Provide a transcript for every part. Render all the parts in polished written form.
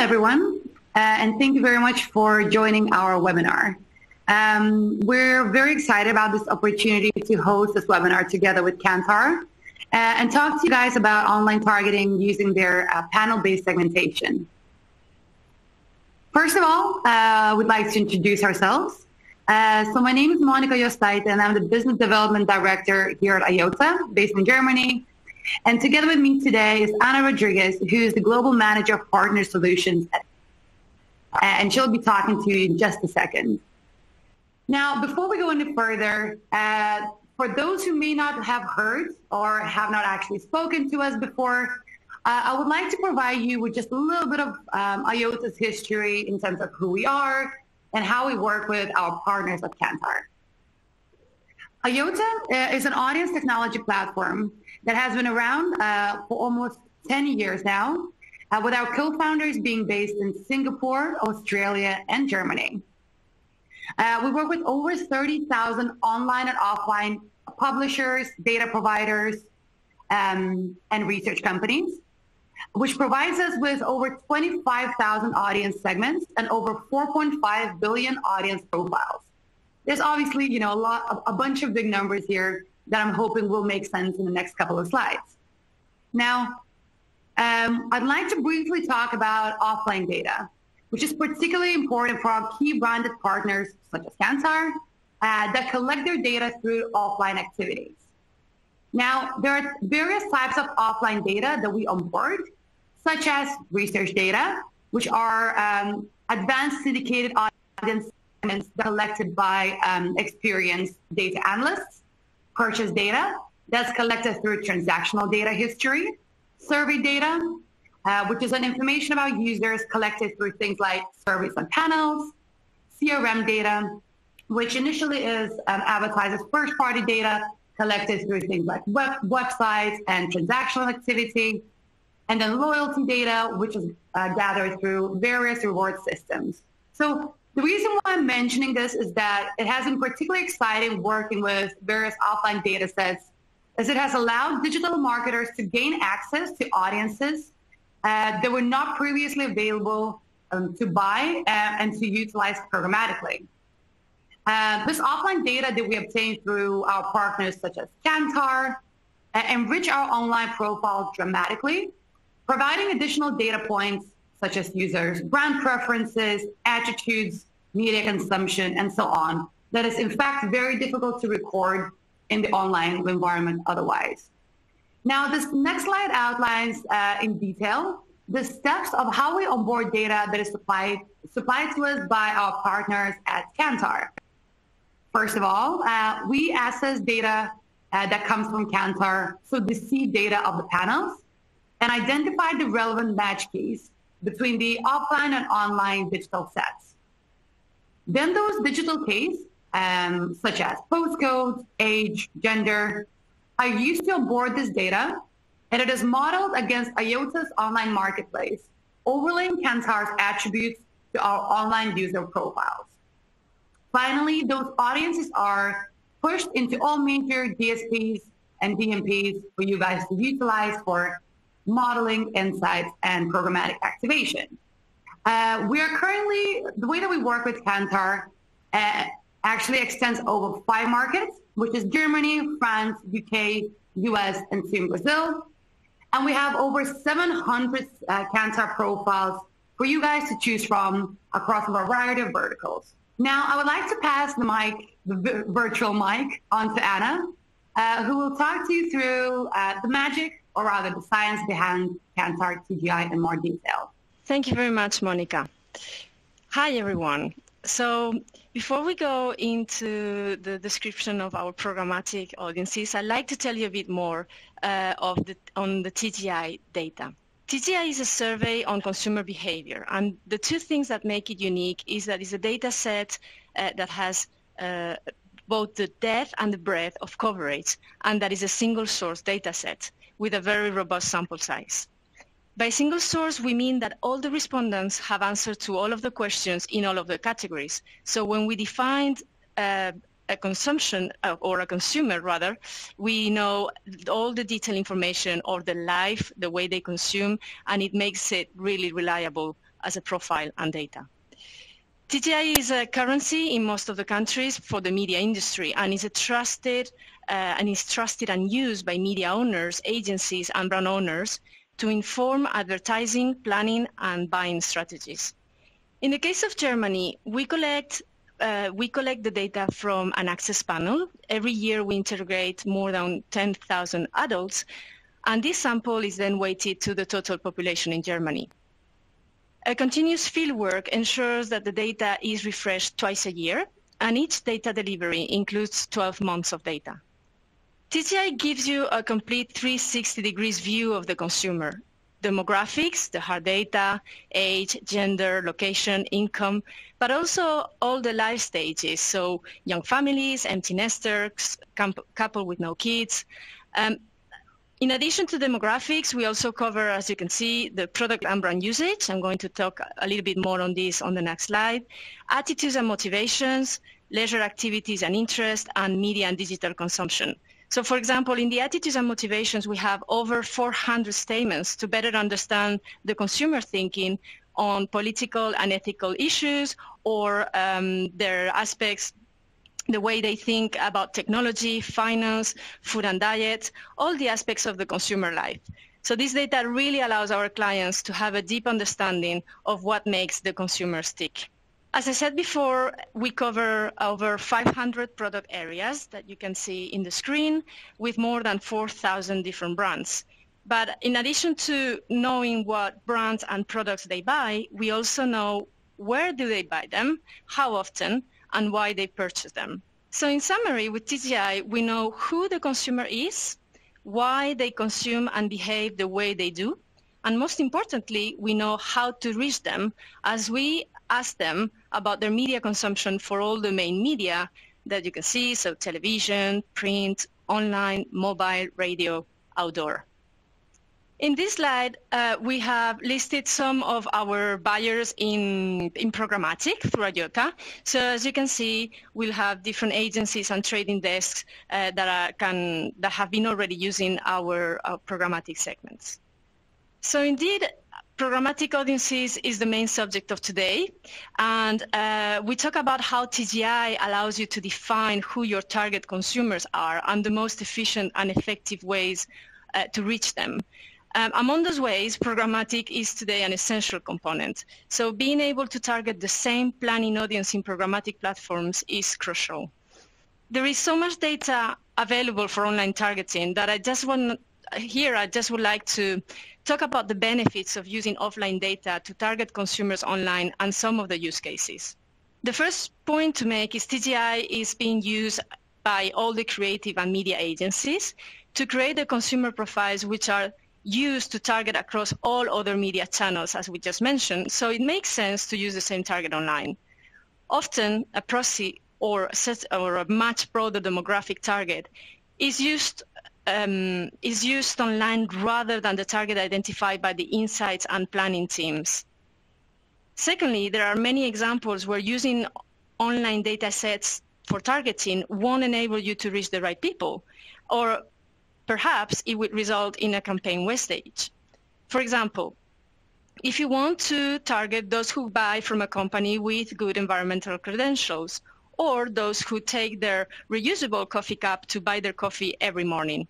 everyone, and thank you very much for joining our webinar. We're very excited about this opportunity to host this webinar together with Kantar and talk to you guys about online targeting using their panel-based segmentation. First of all, we'd like to introduce ourselves. So my name is Eyeota, and I'm the Business Development Director here at Eyeota, based in Germany. And together with me today is Ana Rodriguez, who is the Global Manager of Partner Solutions. And she'll be talking to you in just a second. Now, before we go any further, for those who may not have heard or have not actually spoken to us before, I would like to provide you with just a little bit of Eyeota's history in terms of who we are and how we work with our partners at Kantar. Eyeota is an audience technology platform that has been around for almost 10 years now, with our co-founders being based in Singapore, Australia, and Germany. We work with over 30,000 online and offline publishers, data providers, and research companies, which provides us with over 25,000 audience segments and over 4.5 billion audience profiles. There's obviously, a bunch of big numbers here that I'm hoping will make sense in the next couple of slides. Now, I'd like to briefly talk about offline data, which is particularly important for our key branded partners, such as Kantar, that collect their data through offline activities. Now, there are various types of offline data that we onboard, such as research data, which are advanced syndicated audience segments collected by experienced data analysts, purchase data that's collected through transactional data history, survey data, which is an information about users collected through things like surveys on panels, CRM data, which initially is advertisers' first-party data collected through things like websites and transactional activity, and then loyalty data, which is gathered through various reward systems. So the reason why I'm mentioning this is that it has been particularly exciting working with various offline data sets, as it has allowed digital marketers to gain access to audiences that were not previously available to buy and to utilize programmatically. This offline data that we obtain through our partners such as Kantar enrich our online profile dramatically, providing additional data points such as users' brand preferences, attitudes, media consumption, and so on, that is in fact very difficult to record in the online environment otherwise. Now, this next slide outlines in detail the steps of how we onboard data that is supplied to us by our partners at Kantar. First of all, we access data that comes from Kantar, so the seed data of the panels, and identify the relevant match keys between the offline and online digital sets. Then those digital keys, such as postcode, age, gender, are used to onboard this data, and it is modeled against Eyeota's online marketplace, overlaying Kantar's attributes to our online user profiles. Finally, those audiences are pushed into all major DSPs and DMPs for you guys to utilize for modeling, insights, and programmatic activation. We are currently, the way that we work with Kantar actually extends over 5 markets, which is Germany, France, UK, US, and soon Brazil. And we have over 700 Kantar profiles for you guys to choose from across a variety of verticals. Now, I would like to pass the mic, the virtual mic, on to Ana, who will talk to you through the magic, or rather the science behind Kantar TGI in more detail. Thank you very much, Monica. Hi, everyone. So before we go into the description of our programmatic audiences, I'd like to tell you a bit more on the TGI data. TGI is a survey on consumer behavior, and the two things that make it unique is that it's a data set that has both the depth and the breadth of coverage, and that is a single source data set with a very robust sample size. By single source, we mean that all the respondents have answered to all of the questions in all of the categories. So when we defined a consumption, or a consumer rather, we know all the detailed information or the life, the way they consume, and it makes it really reliable as a profile and data. TGI is a currency in most of the countries for the media industry and is trusted and used by media owners, agencies, and brand owners to inform advertising, planning, and buying strategies. In the case of Germany, we collect the data from an access panel. Every year we interrogate more than 10,000 adults, and this sample is then weighted to the total population in Germany. A continuous fieldwork ensures that the data is refreshed twice a year, and each data delivery includes 12 months of data. TGI gives you a complete 360 degrees view of the consumer. Demographics, the hard data, age, gender, location, income, but also all the life stages, so young families, empty nesters, couple with no kids. In addition to demographics, we also cover, as you can see, the product and brand usage. I'm going to talk a little bit more on this on the next slide. Attitudes and motivations, leisure activities and interests, and media and digital consumption. So, for example, in the attitudes and motivations, we have over 400 statements to better understand the consumer thinking on political and ethical issues or their aspects, the way they think about technology, finance, food and diet, all the aspects of the consumer life. So this data really allows our clients to have a deep understanding of what makes the consumer tick. As I said before, we cover over 500 product areas that you can see in the screen with more than 4,000 different brands. But in addition to knowing what brands and products they buy, we also know where do they buy them, how often, and why they purchase them. So in summary, with TGI, we know who the consumer is, why they consume and behave the way they do, and most importantly, we know how to reach them as we ask them about their media consumption for all the main media that you can see, so television, print, online, mobile, radio, outdoor. In this slide, we have listed some of our buyers in programmatic through Eyeota. So as you can see, we'll have different agencies and trading desks that have been already using our programmatic segments. So indeed, programmatic audiences is the main subject of today. And we talk about how TGI allows you to define who your target consumers are and the most efficient and effective ways to reach them. Among those ways, programmatic is today an essential component. So being able to target the same planning audience in programmatic platforms is crucial. There is so much data available for online targeting that I just would like to talk about the benefits of using offline data to target consumers online and some of the use cases. The first point to make is TGI is being used by all the creative and media agencies to create the consumer profiles which are used to target across all other media channels, as we just mentioned, so it makes sense to use the same target online. Often, a proxy or a much broader demographic target is used online rather than the target identified by the insights and planning teams. Secondly, there are many examples where using online data sets for targeting won't enable you to reach the right people, or perhaps it would result in a campaign wastage. For example, if you want to target those who buy from a company with good environmental credentials, or those who take their reusable coffee cup to buy their coffee every morning.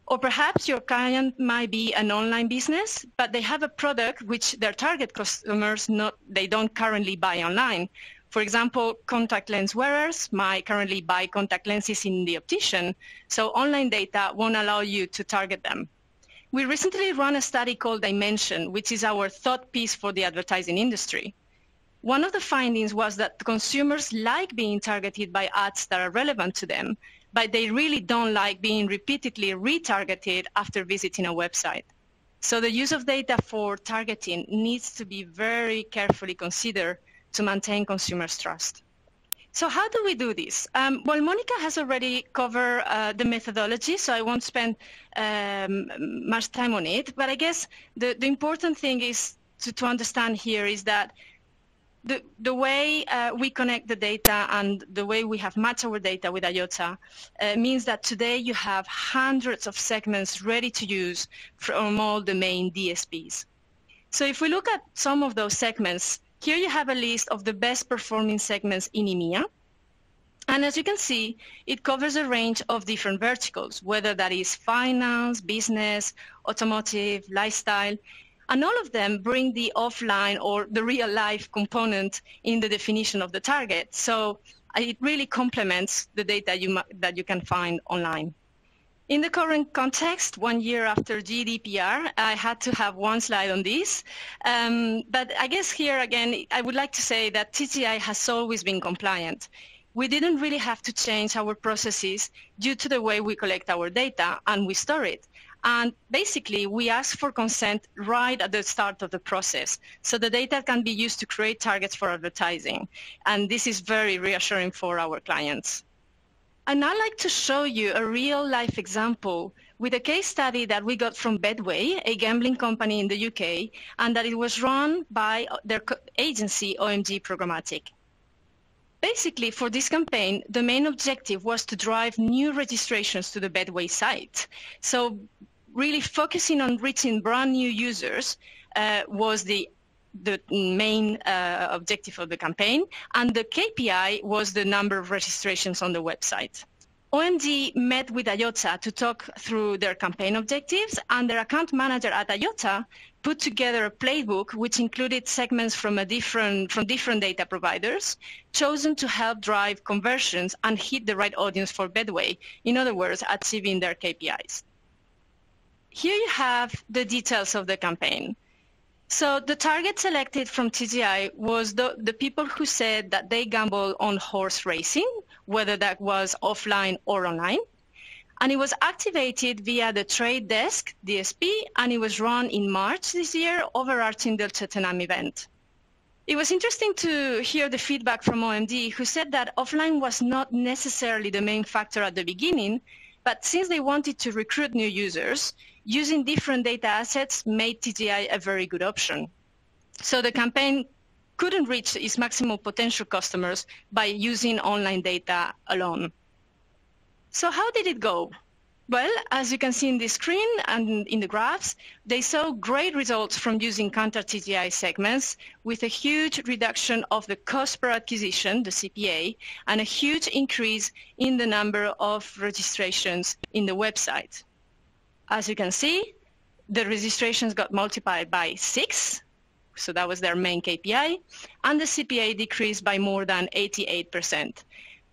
Or perhaps your client might be an online business, but they have a product which their target customers they don't currently buy online. For example, contact lens wearers might currently buy contact lenses in the optician, so online data won't allow you to target them. We recently ran a study called Dimension, which is our thought piece for the advertising industry. One of the findings was that consumers like being targeted by ads that are relevant to them, but they really don't like being repeatedly retargeted after visiting a website. So the use of data for targeting needs to be very carefully considered to maintain consumers' trust. So how do we do this? Well, Monica has already covered the methodology, so I won't spend much time on it, but I guess the important thing is to understand here is that the way we connect the data and the way we have matched our data with Eyeota means that today you have hundreds of segments ready to use from all the main DSPs. So if we look at some of those segments, here you have a list of the best performing segments in EMEA. And as you can see, it covers a range of different verticals, whether that is finance, business, automotive, lifestyle, and all of them bring the offline or the real life component in the definition of the target. So it really complements the data that you can find online. In the current context, 1 year after GDPR, I had to have one slide on this. But I guess here again, I would like to say that TGI has always been compliant. We didn't really have to change our processes due to the way we collect our data and we store it. And basically, we ask for consent right at the start of the process. So the data can be used to create targets for advertising. And this is very reassuring for our clients. And I'd like to show you a real-life example with a case study that we got from Bedway, a gambling company in the UK, and that it was run by their agency, OMG Programmatic. Basically, for this campaign, the main objective was to drive new registrations to the Bedway site. So really focusing on reaching brand new users was the main objective of the campaign, and the KPI was the number of registrations on the website. OMG met with Eyeota to talk through their campaign objectives, and their account manager at Eyeota put together a playbook which included segments from different data providers chosen to help drive conversions and hit the right audience for Bedway, in other words, achieving their KPIs. Here you have the details of the campaign. So the target selected from TGI was the people who said that they gamble on horse racing, whether that was offline or online. And it was activated via the trade desk, DSP, and it was run in March this year, overarching the Cheltenham event. It was interesting to hear the feedback from OMD, who said that offline was not necessarily the main factor at the beginning, but since they wanted to recruit new users, using different data assets made TGI a very good option. So the campaign couldn't reach its maximum potential customers by using online data alone. So how did it go? Well, as you can see in the screen and in the graphs, they saw great results from using Kantar TGI segments with a huge reduction of the cost per acquisition, the CPA, and a huge increase in the number of registrations in the website. As you can see, the registrations got multiplied by 6, so that was their main KPI, and the CPA decreased by more than 88%.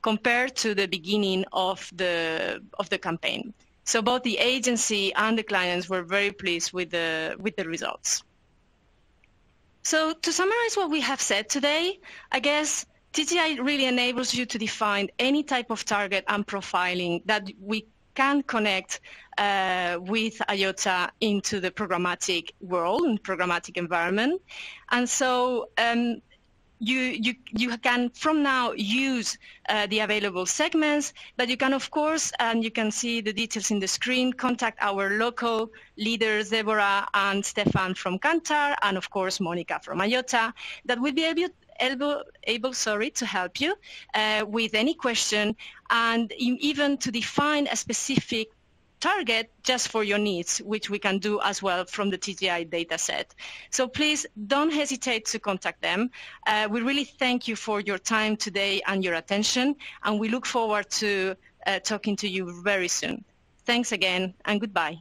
Compared to the beginning of the campaign. So both the agency and the clients were very pleased with the results. So to summarize what we have said today, I guess TGI really enables you to define any type of target and profiling that we can connect with Eyeota into the programmatic world and programmatic environment. And so you can from now use the available segments, but you can, of course, and you can see the details in the screen, contact our local leaders, Deborah and Stefan from Kantar, and of course, Monica from Eyeota, that will be able to help you with any question and even to define a specific target just for your needs, which we can do as well from the TGI data set. So please don't hesitate to contact them. We really thank you for your time today and your attention, and we look forward to talking to you very soon. Thanks again, and goodbye.